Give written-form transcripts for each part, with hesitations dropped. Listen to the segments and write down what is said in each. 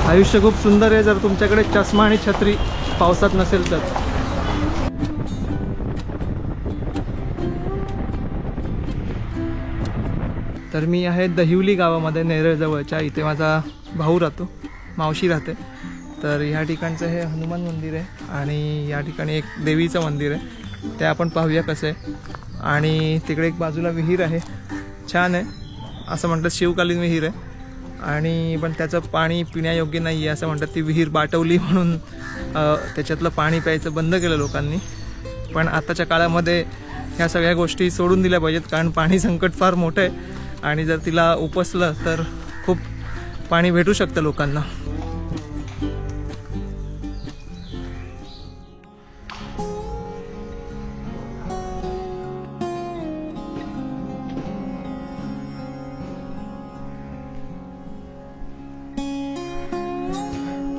आयुष्य खूप सुंदर आहे जर तुमच्याकडे चष्मा आणि छत्री पावसात नसेल तर. तर मी आहे दहिवली गावामध्ये, नेरळजवळच्या. इथे माझा भाऊ राहतो, मावशी राहते. तर ह्या ठिकाणचं हे हनुमान मंदिर आहे आणि या ठिकाणी एक देवीचं मंदिर आहे, ते आपण पाहूया कसं आहे. आणि तिकडे एक बाजूला विहीर आहे, छान आहे, असं म्हणतात शिवकालीन विहीर आहे. आणि पण त्याचं पाणी पिण्यायोग्य नाही आहे असं म्हणतात. ती विहीर बाटवली म्हणून त्याच्यातलं पाणी प्यायचं बंद केलं लोकांनी. पण आताच्या काळामध्ये ह्या सगळ्या गोष्टी सोडून दिल्या पाहिजेत, कारण पाणी संकट फार मोठं आहे आणि जर तिला उपसलं तर खूप पाणी भेटू शकतं लोकांना.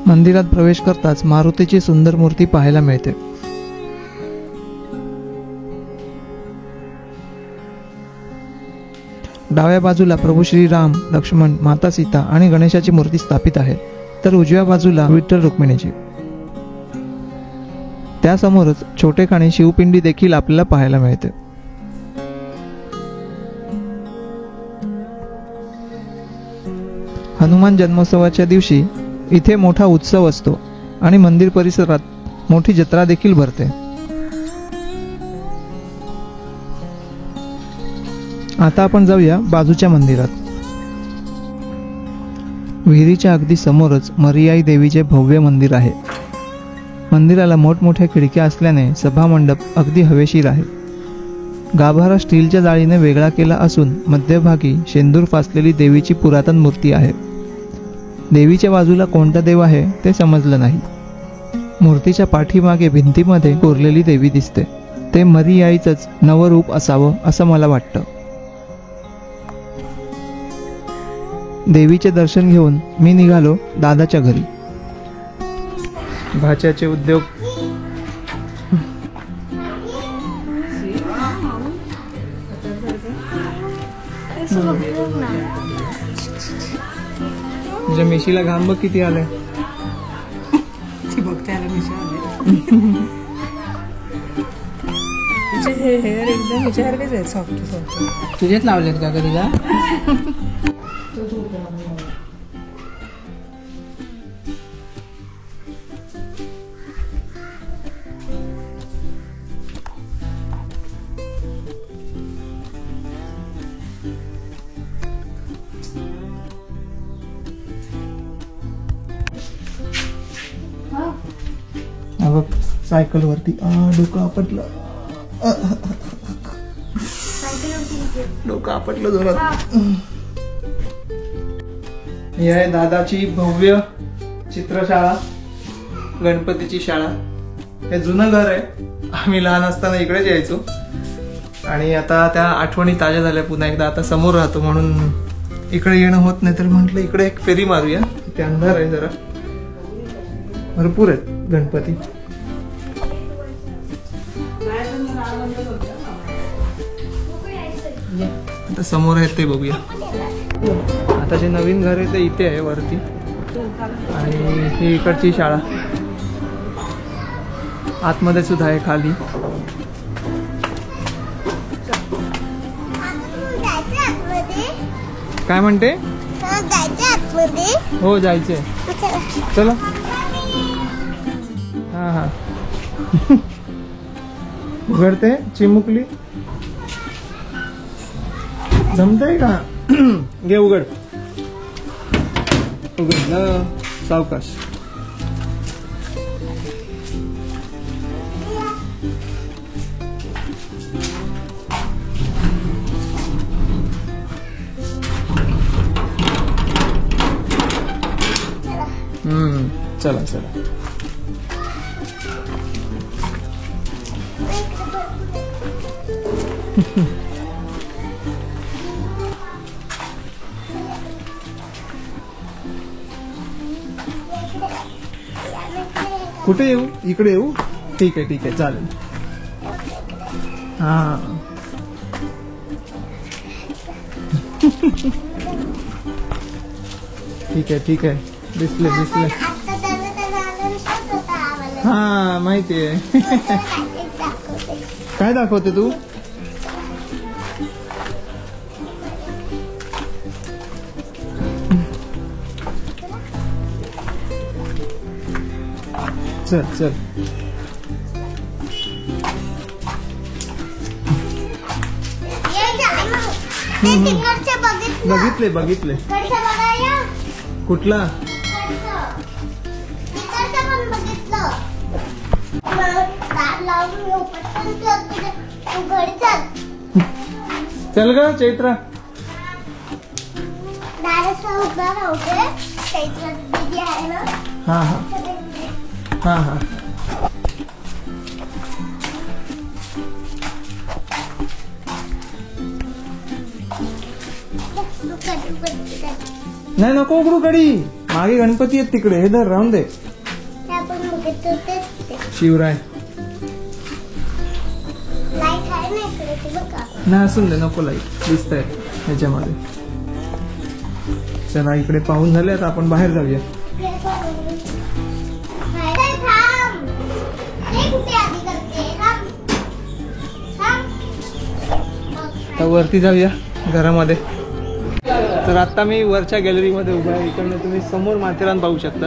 मंदिरात प्रवेश करताच मारुतीची सुंदर मूर्ती पाहायला मिळते. डाव्या बाजूला प्रभू श्री राम, लक्ष्मण, माता सीता आणि गणेशाची मूर्ती स्थापित आहे, तर उजव्या बाजूला विठ्ठल रुक्मिणीची. त्यासमोरच छोटेखानी शिवपिंडी देखील आपल्याला पाहायला मिळते. हनुमान जन्मोत्सवाच्या दिवशी इथे मोठा उत्सव असतो आणि मंदिर परिसरात मोठी जत्रा देखील भरते. आता आपण जाऊया बाजूच्या मंदिरात. विहिरीच्या अगदी समोरच मरियाई देवीचे भव्य मंदिर आहे. मंदिराला मोठमोठ्या खिडक्या असल्याने सभामंडप अगदी हवेशीर आहे. गाभारा स्टीलच्या जाळीने वेगळा केला असून मध्यभागी शेंदूर फासलेली देवीची पुरातन मूर्ती आहे. देवीच्या बाजूला कोणता देव आहे ते समजलं नाही. मूर्तीच्या पाठीमागे भिंतीमध्ये कोरलेली देवी दिसते. ते मरियाईचंच नवरूप असावं असं मला वाटतं. देवीचे दर्शन घेऊन मी निघालो दादाच्या घरी. भाच्याचे उद्योग. तुझ्या मिशीला घाम बघ किती आलाय. हेअर एकदम विचारलेच आहे, सॉफ्ट सॉफ्ट. तुझेच लावलेत का कधीला? सायकल वरती डोकं आपटलं. डोकं आपटलं जोरात. ही आहे दादाची भव्य चित्रशाळा, गणपतीची शाळा. हे जुनं घर आहे, आम्ही लहान असताना इकडेच यायचो आणि आता त्या आठवणी ताज्या झाल्या पुन्हा एकदा. आता समोर राहतो म्हणून इकडे येणं होत नाही, तर म्हटलं इकडे एक फेरी मारूया. इथे अंधार आहे जरा, भरपूर आहेत गणपती. आता समोर आहेत ते बघूया. आता जे नवीन घर आहे ते इथे आहे वरती आणि ही इकडची शाळा आतमध्ये सुद्धा आहे खाली. काय म्हणते? हो जायचंय, चला. हा हा उघडते चिमुकली. जमतंय का? घे उघड. उघडलं, सावकाश. चला चला. कुठे येऊ? इकडे येऊ? ठीक आहे ठीक आहे, चालेल. हा ठीक आहे ठीक आहे. दिसले दिसले. हा माहिती आहे. काय दाखवते तू? चल चल. बघितले बघितले. कुठला? चल ग चैत्रा. हा हा हा हा. नाही नको उघडू कडी. मागे गणपती आहेत तिकडे. हे धर राहून दे. शिवराय नाही असून दे. नको लाईट दिसत आहे ह्याच्यामध्ये. चला इकडे पाहून झाले. आता आपण बाहेर जाऊया. आता वरती जाऊया घरामध्ये. तर आता मी वरच्या गॅलरीमध्ये उभा आहे. इकडनं तुम्ही समोर माथेरान पाहू शकता.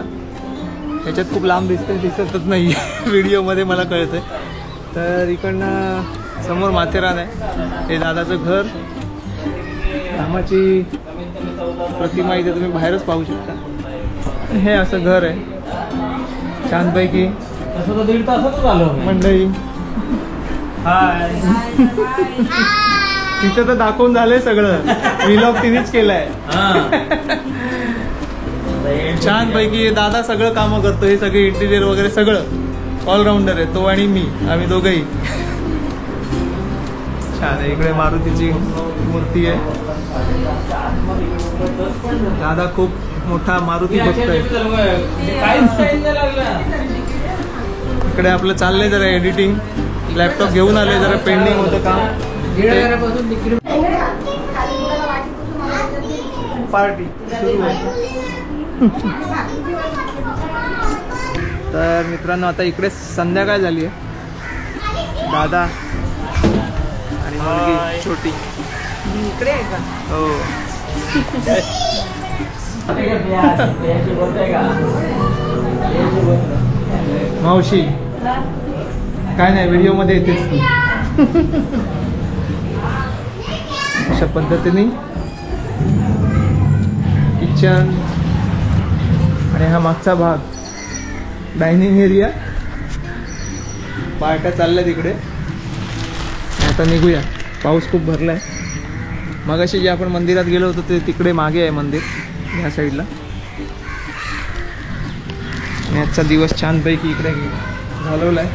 ह्याच्यात खूप लांब दिसतच नाही व्हिडिओमध्ये मला कळतंय. तर इकडनं समोर माथेरान आहे. हे दादाचं घर. रामाची प्रतिमा इथे तुम्ही बाहेरच पाहू शकता. हे असं घर आहे छानपैकी. मंडळी हाय. तिथं तर दाखवून झालंय सगळं. व्लॉग तिनेच केलाय छानपैकी. दादा सगळं कामं करतो. हे सगळे इंटिरियर वगैरे सगळं ऑलराऊंडर आहे तो आणि मी. आम्ही दोघंही. छान आहे. इकडे मारुतीची मूर्ती आहे. दादा खूप मोठा मारुती भक्त आहे. इकडे आपलं चाललंय जरा एडिटिंग. लॅपटॉप घेऊन आले. जरा पेंडिंग होतं काम. पार्टी सुरू आहे. तर मित्रांनो आता इकडे संध्याकाळ झाली आहे. दादा आणि मुलगी छोटी इकडे आहे का? हो. मावशी काय नाही व्हिडिओ मध्ये येतेच ती. अशा पद्धतीने किचन आणि हा मागचा भाग डायनिंग एरिया. पार्ट्या चालल्या तिकडे. आता निघूया. पाऊस खूप भरलाय. मगाशी जे आपण मंदिरात गेलो होतो ते तिकडे मागे आहे मंदिर ह्या साईडला. आणि आजचा दिवस छानपैकी इकडे घालवलाय.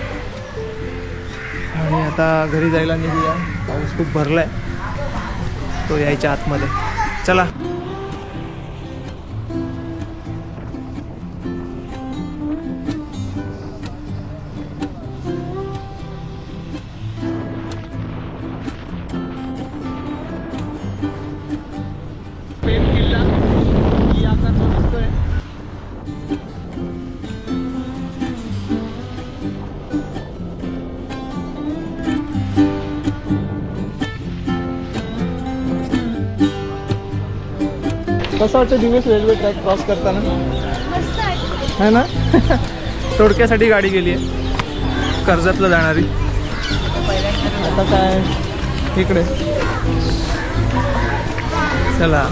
आणि आता घरी जायला निघूया. पाऊस खूप भरलाय. तो यायच्या आतमध्ये. चला. कसं वाटतं दिवस रेल्वे ट्रॅक क्रॉस करताना? है ना. तोडक्यासाठी गाडी गेली आहे कर्जतला जाणारी. आता काय इकडे. चला.